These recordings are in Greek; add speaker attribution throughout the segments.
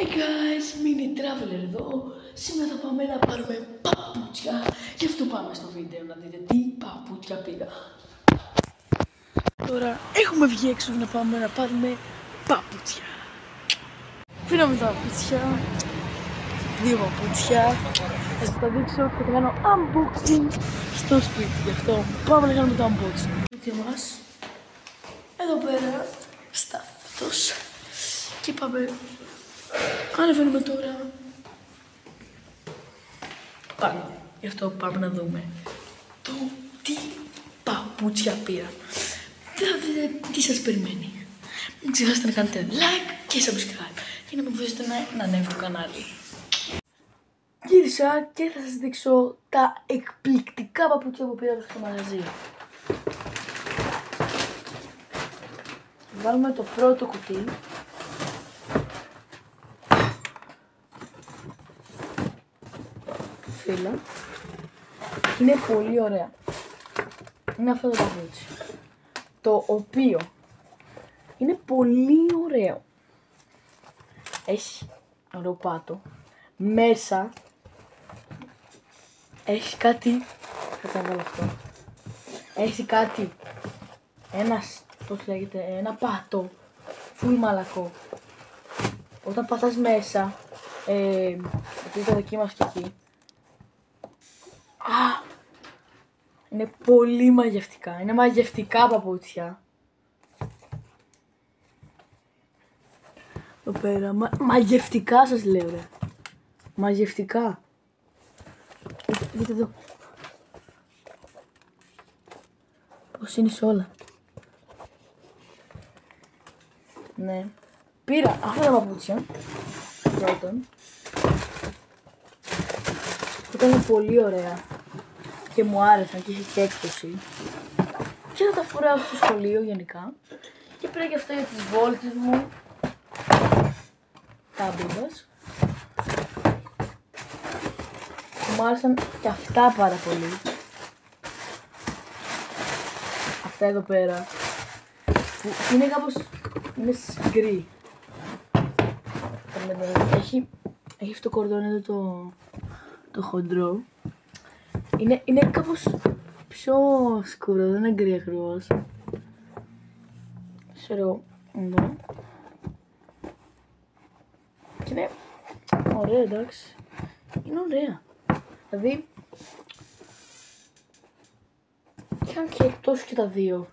Speaker 1: Hey guys, Mini Traveler εδώ. Σήμερα θα πάμε να πάρουμε παπούτσια. Γι' αυτό πάμε στο βίντεο να δείτε τι παπούτσια πήρα. Τώρα έχουμε βγει έξω να πάμε να πάρουμε παπούτσια. Πήραμε τα παπούτσια. Δύο παπούτσια. Θα σας τα δείξω και θα κάνω unboxing στο σπίτι. Γι' αυτό πάμε να κάνουμε το unboxing. Και μας εδώ πέρα στάθετος. Και πάμε. Ανεβαίνουμε τώρα πάνω. Γι' αυτό πάμε να δούμε το τι παπούτσια πήρα. Θα δείτε τι σας περιμένει. Μην ξεχάσετε να κάνετε like και subscribe για να με βοηθήσετε να ανέβει το κανάλι. Γύρισα και θα σας δείξω τα εκπληκτικά παπούτσια που πήρα στο μαγαζί. Βάλουμε το πρώτο κουτί. Φύλλα. Είναι πολύ ωραία. Είναι αυτό το παπούτσι, το οποίο είναι πολύ ωραίο. Έχει ωραίο πάτο. Μέσα έχει κάτι. Θα τα βάλω αυτό. Έχει κάτι. Πώς λέγεται, ένα πάτο. Φουλ μαλακό. Όταν πατάς μέσα, επειδή το δοκίμασα και εκεί. Είναι πολύ μαγευτικά. Είναι μαγευτικά παπούτσια. Εδώ πέρα. Μαγευτικά σας λέω ρε. Μαγευτικά. Δείτε εδώ. Πώς είναι σε όλα. Ναι. Πήρα αυτά τα παπούτσια. Πρώτον. Ήταν πολύ ωραία. Και μου άρεσαν και είχε και έκπτωση. Και θα τα φοράω στο σχολείο γενικά. Και πήρα και αυτά για τις βόλτες μου. Κάμπινγκας. Μου άρεσαν και αυτά πάρα πολύ. Αυτά εδώ πέρα. Που είναι κάπως. Είναι γκρι. Έχει αυτό το κορδόνι εδώ το χοντρό. Είναι κάπως πιο σκούρο, δεν είναι γκρι ακριβώς. Ξέρω, εδώ. Και είναι ωραία, εντάξει. Είναι ωραία. Δηλαδή, είχαν και εκτός και τα δύο.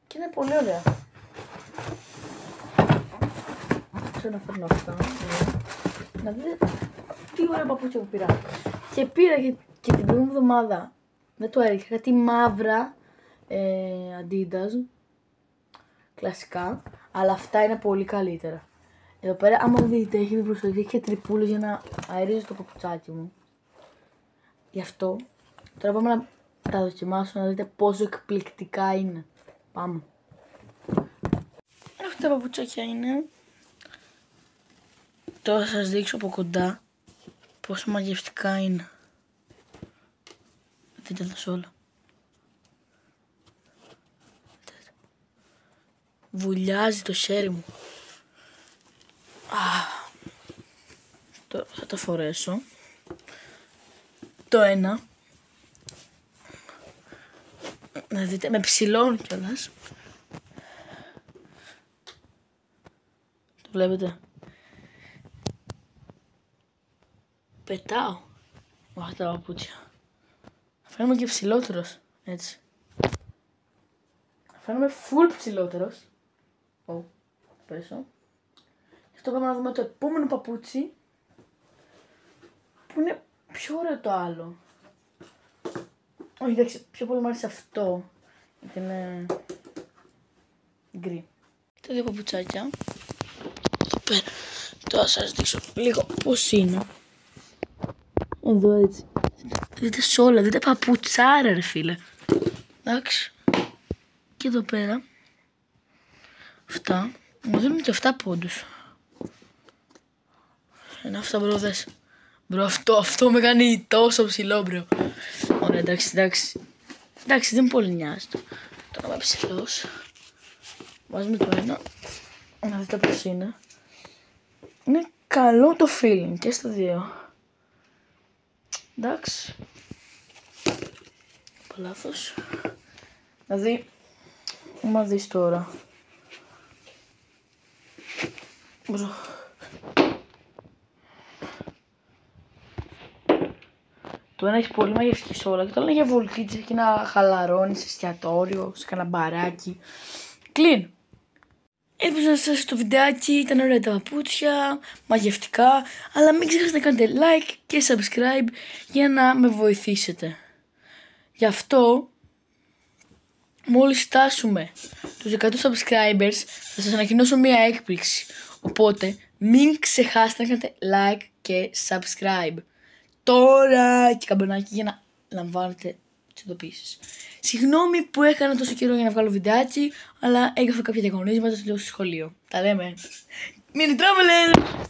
Speaker 1: Και είναι πολύ ωραία. Ξέρω να φέρνω αυτά. Να δείτε τι ωραία παπούτσια που πήρα. Και πήρα και την προηγούμενη εβδομάδα, δεν το έριξα, κάτι μαύρα Adidas, κλασικά, αλλά αυτά είναι πολύ καλύτερα. Εδώ πέρα, άμα δείτε, έχει την προσοχή, έχει και τρυπούλες για να αερίζει το παπουτσάκι μου. Γι' αυτό, τώρα πάμε να τα δοκιμάσω, να δείτε πόσο εκπληκτικά είναι. Πάμε. Αυτά τα παπουτσάκια είναι. Τώρα θα σας δείξω από κοντά πόσο μαγευτικά είναι. Δείτε εδώ σε όλα. Βουλιάζει το χέρι μου. Τώρα θα το φορέσω. Το ένα. Να δείτε, με ψηλώνει κιόλας. Το βλέπετε. Πετάω με αυτά τα παπούτσια. Φαίνομαι και ψηλότερος, έτσι. Φαίνομαι full ψηλότερος. Πέσω. Γι' αυτό πάμε να δούμε το επόμενο παπούτσι. Που είναι πιο ωραίο το άλλο. Όχι, εντάξει, πιο πολύ μου άρεσε αυτό. Γιατί είναι γκρι. Τα δύο παπουτσάκια. Εδώ πέρα. Τώρα θα σας δείξω λίγο πώς είναι. Εδώ έτσι. Δείτε σ' όλα, δείτε παπουτσάρα ρε φίλε. Εντάξει. Και εδώ πέρα. Αυτά. Μου δίνουν και αυτά πόντους. Είναι αυτά μπρο δες. Μπρο αυτό με κάνει τόσο ψηλό μπρο. Ωραία εντάξει. Εντάξει δεν πολύ νοιάζει. Τώρα είμαι ψηλός. Βάζουμε το ένα. Να δείτε πώς είναι. είναι καλό το feeling και στα δύο. Εντάξει. Είπα λάθος. Δηλαδή, άμα δεις τώρα. Το ένα έχει πολύ μαγευτική σόλα και το άλλο είναι για βολτίτσα και να χαλαρώνει σε εστιατόριο, σε κανένα μπαράκι. Κλείνει. Ελπίζω να σας άρεσε το βιντεάκι, ήταν ωραία τα παπούτσια, μαγευτικά, αλλά μην ξεχάσετε να κάνετε like και subscribe για να με βοηθήσετε. Γι' αυτό, μόλις φτάσουμε τους 100 subscribers, θα σας ανακοινώσω μία έκπληξη. Οπότε, μην ξεχάσετε να κάνετε like και subscribe. Τώρα και καμπανάκι για να λαμβάνετε τις ειδοποιήσεις. Συγγνώμη που έκανα τόσο καιρό για να βγάλω βιντεάκι, αλλά έγραφα κάποια διαγωνίσματα στο σχολείο. Τα λέμε. Mini Traveler!